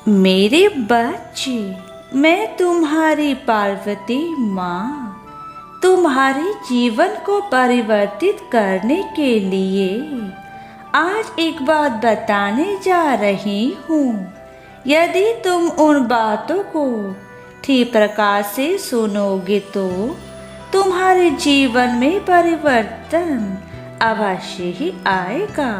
मेरे बच्चे, मैं तुम्हारी पार्वती माँ तुम्हारे जीवन को परिवर्तित करने के लिए आज एक बात बताने जा रही हूँ। यदि तुम उन बातों को ठीक प्रकार से सुनोगे तो तुम्हारे जीवन में परिवर्तन अवश्य ही आएगा।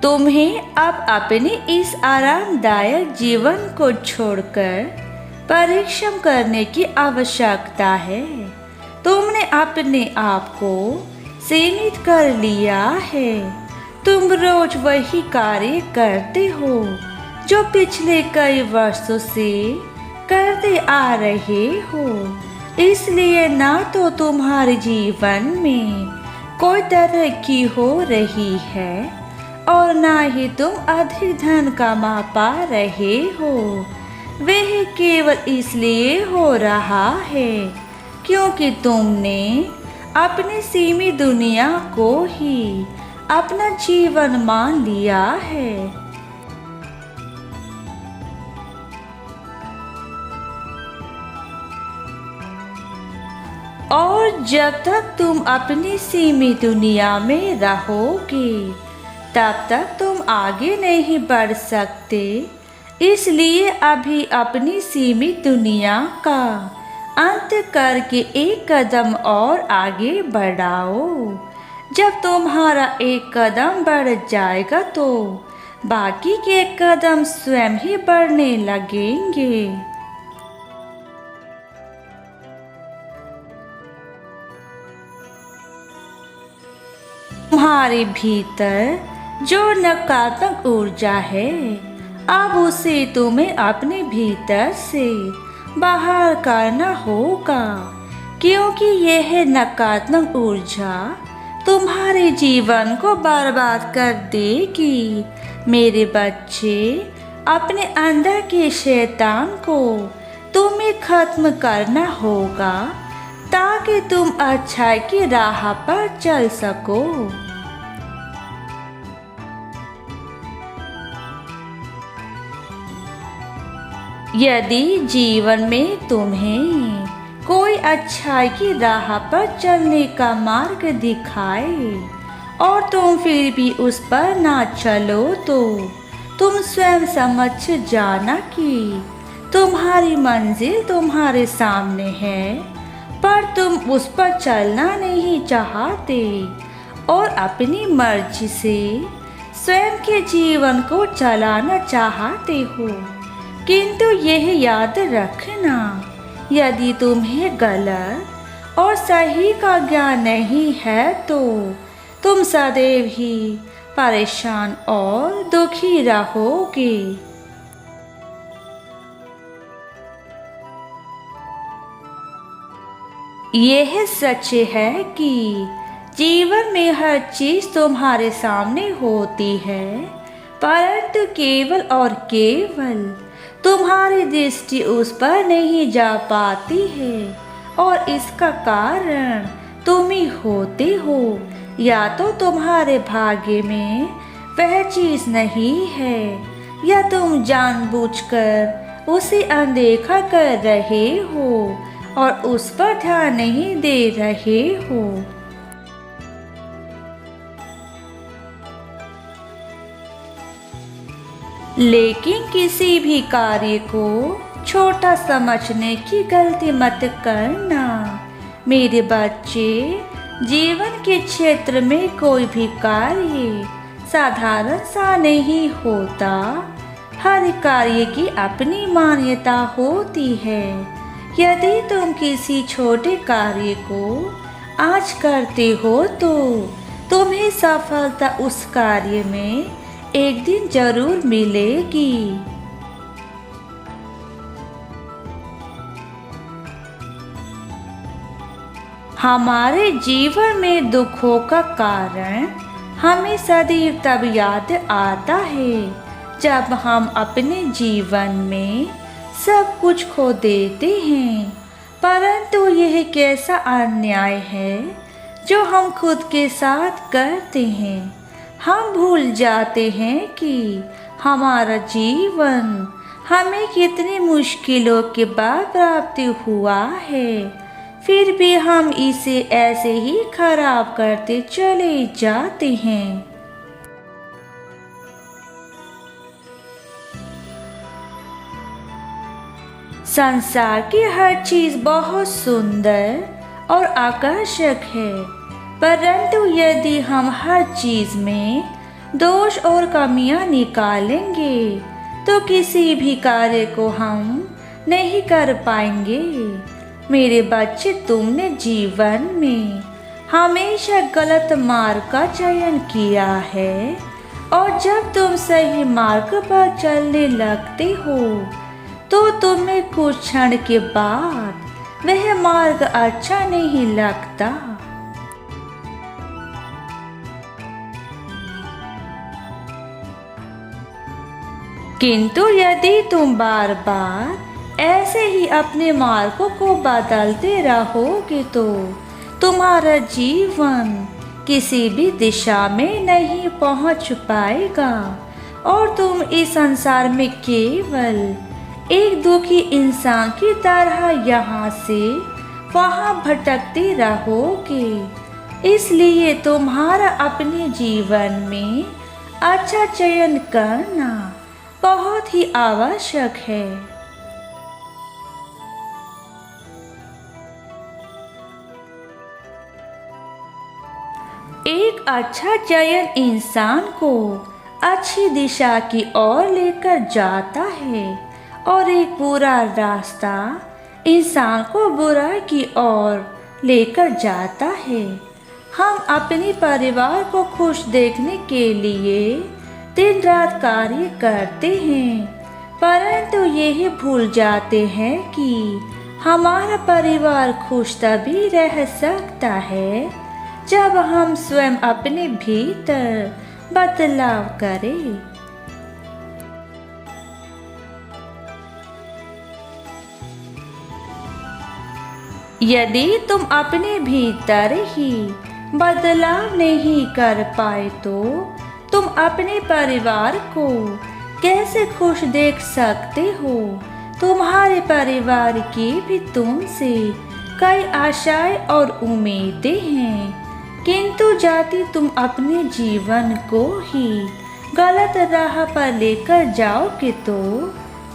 तुम्हें अब अपने इस आरामदायक जीवन को छोड़कर परिश्रम करने की आवश्यकता है। तुमने अपने आप को सीमित कर लिया है। तुम रोज वही कार्य करते हो जो पिछले कई वर्षों से करते आ रहे हो। इसलिए ना तो तुम्हारे जीवन में कोई तरक्की हो रही है और ना ही तुम अधिक धन कमा पा रहे हो। वह केवल इसलिए हो रहा है क्योंकि तुमने अपनी सीमित दुनिया को ही अपना जीवन मान लिया है। और जब तक तुम अपनी सीमित दुनिया में रहोगे तब तक तुम आगे नहीं बढ़ सकते। इसलिए अभी अपनी सीमित दुनिया का अंत करके एक कदम और आगे बढ़ाओ। जब तुम्हारा एक कदम बढ़ जाएगा तो बाकी के कदम स्वयं ही बढ़ने लगेंगे। तुम्हारे भीतर जो नकारात्मक ऊर्जा है अब उसे तुम्हें अपने भीतर से बाहर करना होगा, क्योंकि यह नकारात्मक ऊर्जा तुम्हारे जीवन को बर्बाद कर देगी। मेरे बच्चे, अपने अंदर के शैतान को तुम्हें खत्म करना होगा ताकि तुम अच्छाई की राह पर चल सको। यदि जीवन में तुम्हें कोई अच्छाई की राह पर चलने का मार्ग दिखाए और तुम फिर भी उस पर ना चलो तो तुम स्वयं समझ जाना कि तुम्हारी मंजिल तुम्हारे सामने है, पर तुम उस पर चलना नहीं चाहते और अपनी मर्जी से स्वयं के जीवन को चलाना चाहते हो। किंतु यह याद रखना, यदि तुम्हें गलत और सही का ज्ञान नहीं है तो तुम सदैव ही परेशान और दुखी रहोगे। यह सच है कि जीवन में हर चीज तुम्हारे सामने होती है, परंतु केवल और केवल तुम्हारी दृष्टि उस पर नहीं जा पाती है और इसका कारण तुम ही होते हो। या तो तुम्हारे भाग्य में वह चीज नहीं है या तुम जानबूझकर उसे अनदेखा कर रहे हो और उस पर ध्यान नहीं दे रहे हो। लेकिन किसी भी कार्य को छोटा समझने की गलती मत करना। मेरे बच्चे, जीवन के क्षेत्र में कोई भी कार्य साधारण सा नहीं होता। हर कार्य की अपनी मान्यता होती है। यदि तुम किसी छोटे कार्य को आज करते हो तो तुम्हें सफलता उस कार्य में एक दिन जरूर मिलेगी। हमारे जीवन में दुखों का कारण हमें सदैव तब याद आता है जब हम अपने जीवन में सब कुछ खो देते हैं। परंतु यह कैसा अन्याय है जो हम खुद के साथ करते हैं। हम भूल जाते हैं कि हमारा जीवन हमें कितनी मुश्किलों के बाद प्राप्त हुआ है, फिर भी हम इसे ऐसे ही खराब करते चले जाते हैं। संसार की हर चीज बहुत सुंदर और आकर्षक है, परंतु यदि हम हर चीज में दोष और कमियां निकालेंगे तो किसी भी कार्य को हम नहीं कर पाएंगे। मेरे बच्चे, तुमने जीवन में हमेशा गलत मार्ग का चयन किया है, और जब तुम सही मार्ग पर चलने लगते हो तो तुम्हें कुछ क्षण के बाद वह मार्ग अच्छा नहीं लगता। किंतु यदि तुम बार बार ऐसे ही अपने मार्गों को बदलते रहोगे तो तुम्हारा जीवन किसी भी दिशा में नहीं पहुंच पाएगा, और तुम इस संसार में केवल एक दुखी इंसान की तरह यहाँ से वहाँ भटकते रहोगे। इसलिए तुम्हारा अपने जीवन में अच्छा चयन करना बहुत ही आवश्यक है। एक अच्छा चयन इंसान को अच्छी दिशा की ओर लेकर जाता है, और एक बुरा रास्ता इंसान को बुराई की ओर लेकर जाता है। हम अपने परिवार को खुश देखने के लिए दिन रात कार्य करते हैं, परंतु यही भूल जाते हैं कि हमारा परिवार खुश तभी रह सकता है जब हम स्वयं अपने भीतर बदलाव करें। यदि तुम अपने भीतर ही बदलाव नहीं कर पाए तो तुम अपने परिवार को कैसे खुश देख सकते हो। तुम्हारे परिवार की भी तुमसे कई आशाएं और उम्मीदें हैं, किंतु यदि तुम अपने जीवन को ही गलत राह पर लेकर जाओगे तो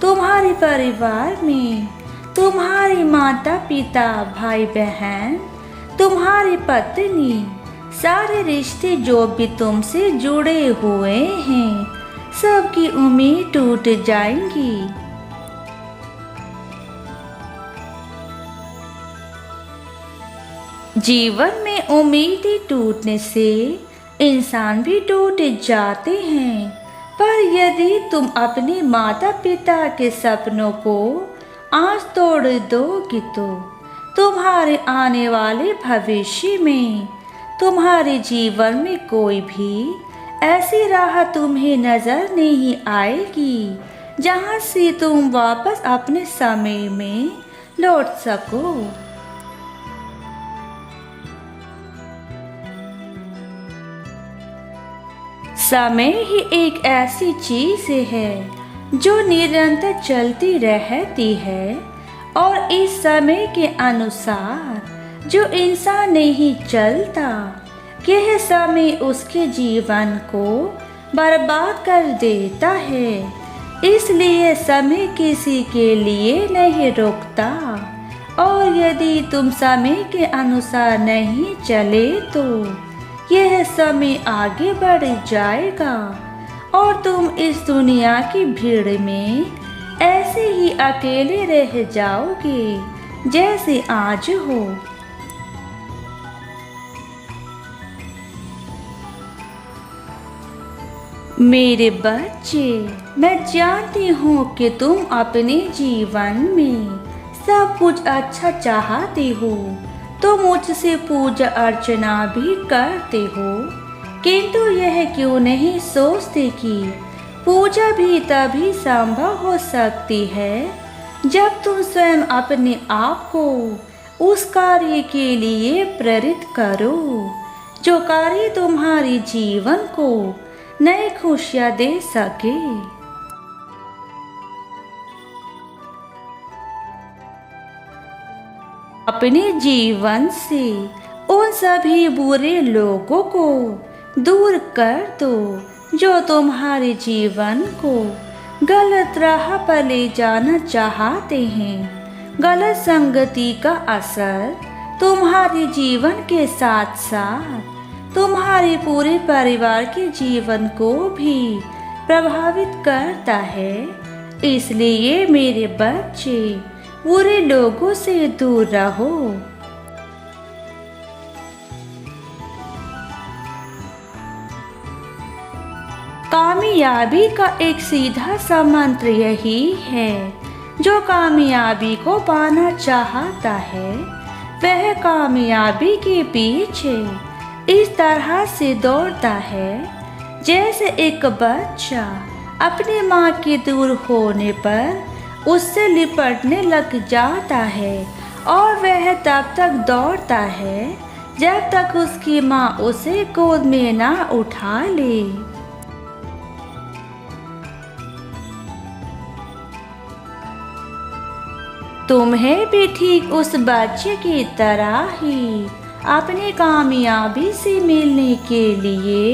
तुम्हारे परिवार में तुम्हारे माता पिता, भाई बहन, तुम्हारी पत्नी, सारे रिश्ते जो भी तुमसे जुड़े हुए हैं, सबकी उम्मीद टूट जाएंगी। जीवन में उम्मीदें टूटने से इंसान भी टूट जाते हैं, पर यदि तुम अपने माता पिता के सपनों को आज तोड़ दोगे तो तुम्हारे आने वाले भविष्य में तुम्हारे जीवन में कोई भी ऐसी राह तुम्हें नजर नहीं आएगी जहां से तुम वापस अपने समय में लौट सको। समय ही एक ऐसी चीज है जो निरंतर चलती रहती है, और इस समय के अनुसार जो इंसान नहीं चलता, यह समय उसके जीवन को बर्बाद कर देता है। इसलिए समय किसी के लिए नहीं रुकता, और यदि तुम समय के अनुसार नहीं चले तो यह समय आगे बढ़ जाएगा, और तुम इस दुनिया की भीड़ में ऐसे ही अकेले रह जाओगे जैसे आज हो। मेरे बच्चे, मैं जानती हूँ कि तुम अपने जीवन में सब कुछ अच्छा चाहते हो, तो मुझसे पूजा अर्चना भी करते हो, किंतु यह क्यों नहीं सोचते कि पूजा भी तभी संभव हो सकती है जब तुम स्वयं अपने आप को उस कार्य के लिए प्रेरित करो जो कार्य तुम्हारे जीवन को नई खुशियां दे सके। अपने जीवन से उन सभी बुरे लोगों को दूर कर दो जो तुम्हारे जीवन को गलत राह पर ले जाना चाहते हैं। गलत संगति का असर तुम्हारे जीवन के साथ साथ तुम्हारे पूरे परिवार के जीवन को भी प्रभावित करता है। इसलिए मेरे बच्चे, बुरे लोगों से दूर रहो। कामयाबी का एक सीधा सा मंत्र यही है, जो कामयाबी को पाना चाहता है वह कामयाबी के पीछे इस तरह से दौड़ता है जैसे एक बच्चा अपनी माँ के दूर होने पर उससे लिपटने लग जाता है और वह तब तक दौड़ता है जब तक उसकी माँ उसे गोद में ना उठा ले। तुम्हें भी ठीक उस बच्चे की तरह ही अपनी कामयाबी से मिलने के लिए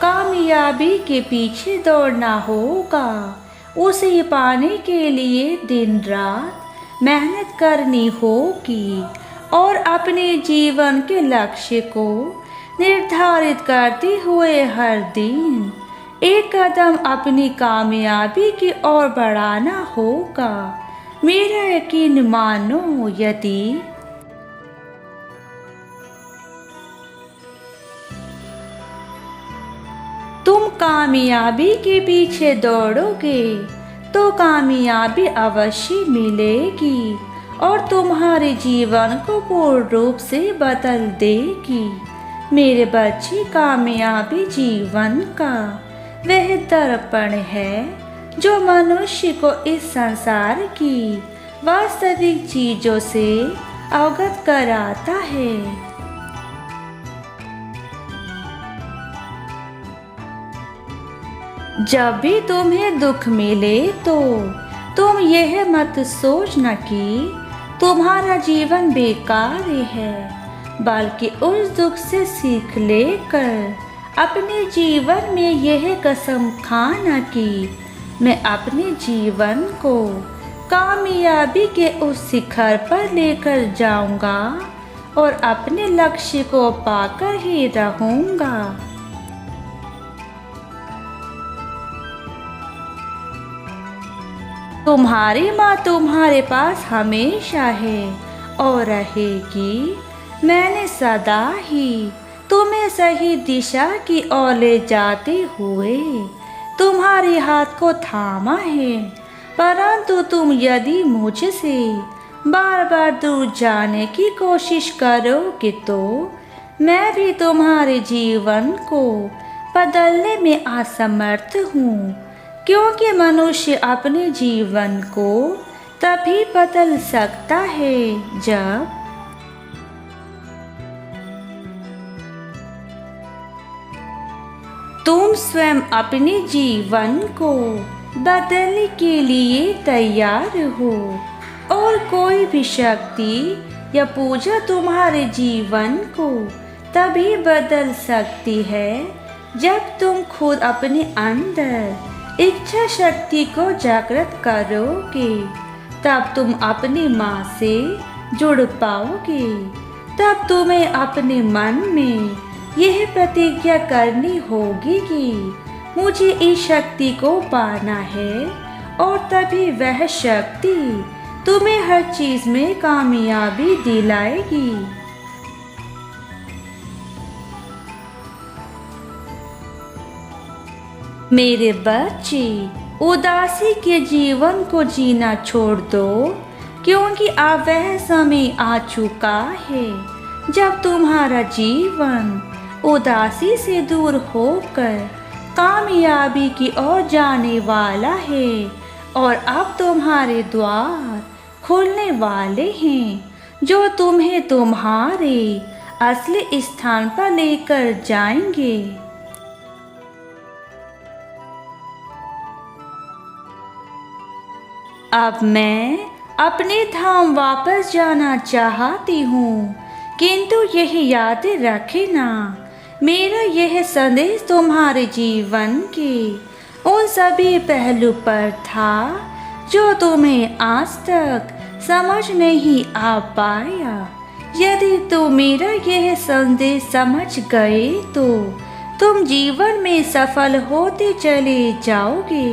कामयाबी के पीछे दौड़ना होगा। उसे पाने के लिए दिन रात मेहनत करनी होगी और अपने जीवन के लक्ष्य को निर्धारित करते हुए हर दिन एक कदम अपनी कामयाबी की ओर बढ़ाना होगा। मेरा यकीन मानो, यदि तुम कामयाबी के पीछे दौड़ोगे तो कामयाबी अवश्य मिलेगी और तुम्हारे जीवन को पूर्ण रूप से बदल देगी। मेरे बच्चे, कामयाबी जीवन का वह दर्पण है जो मनुष्य को इस संसार की वास्तविक चीजों से अवगत कराता है। जब भी तुम्हें दुख मिले तो तुम यह मत सोचना कि तुम्हारा जीवन बेकार है, बल्कि उस दुख से सीख लेकर अपने जीवन में यह कसम खाना कि मैं अपने जीवन को कामयाबी के उस शिखर पर लेकर जाऊंगा और अपने लक्ष्य को पाकर ही रहूंगा। तुम्हारी माँ तुम्हारे पास हमेशा है और रहेगी। मैंने सदा ही तुम्हें सही दिशा की ओर ले जाते हुए तुम्हारे हाथ को थामा है, परंतु तुम यदि मुझसे बार बार दूर जाने की कोशिश करोगे तो मैं भी तुम्हारे जीवन को बदलने में असमर्थ हूँ, क्योंकि मनुष्य अपने जीवन को तभी बदल सकता है जब तुम स्वयं अपने जीवन को बदलने के लिए तैयार हो। और कोई भी शक्ति या पूजा तुम्हारे जीवन को तभी बदल सकती है जब तुम खुद अपने अंदर इच्छा शक्ति को जागृत करोगे। तब तुम अपनी माँ से जुड़ पाओगे। तब तुम्हें अपने मन में यह प्रतिज्ञा करनी होगी कि मुझे इस शक्ति को पाना है, और तभी वह शक्ति तुम्हें हर चीज में कामयाबी दिलाएगी। मेरे बच्चे, उदासी के जीवन को जीना छोड़ दो, क्योंकि अब वह समय आ चुका है जब तुम्हारा जीवन उदासी से दूर होकर कामयाबी की ओर जाने वाला है। और अब तुम्हारे द्वार खुलने वाले हैं। जो तुम्हें तुम्हारे असली स्थान पर लेकर जाएंगे। अब मैं अपने धाम वापस जाना चाहती हूँ, किंतु यह याद रखना, मेरा यह संदेश तुम्हारे जीवन के उन सभी पहलू पर था जो तुम्हें आज तक समझ नहीं आ पाया। यदि तुम मेरा यह संदेश समझ गए तो तुम जीवन में सफल होते चले जाओगे।